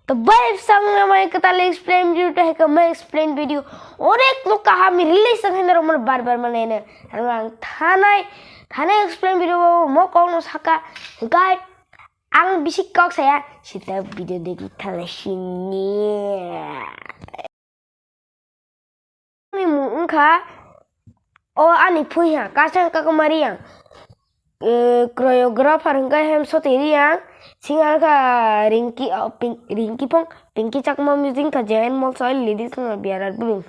तो भाई संग में कता एक्सप्लेन वीडियो तो है कि मैं एक्सप्लेन वीडियो और एक लोग कहा मेरे रिलीज संग है रोमन बार मने ने रंग थाना एक्सप्लेन वीडियो मो कौन साका गाइड आं बिसिक कok saya kita video dari kali sini ini muka oh Ani Phoinangma kasang Kahuma Reang choreographer hingga hem sotiri yang singal ka ringki pong pinki cakma music ka jain mol soil ladies na biarar belum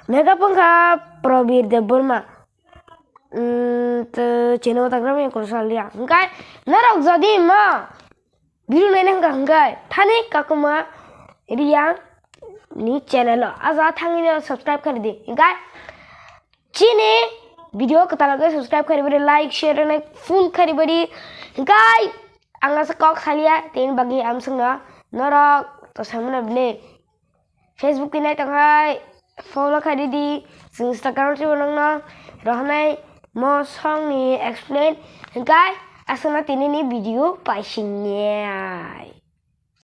mega pong ka probir de burma channel tagram yang kurusal dia hingga narok jadi ma biru nene hingga thane Kahuma Reang ni channel aza thangine subscribe कर दे hingga चीने वीडियो कता लगे सब्सक्राइब करी बड़ी like share और फुल करी बड़ी गाय आंगा से कॉक खालिया तीन बागी आम संगा नरक तो सामने अपने फेसबुक की नहीं तंगाई फॉलो करी दी इंस्टाग्राम से बनना रहने मो सॉन्ग नी एक्सप्लेन गाय असना तीन नी वीडियो पाइशिंगे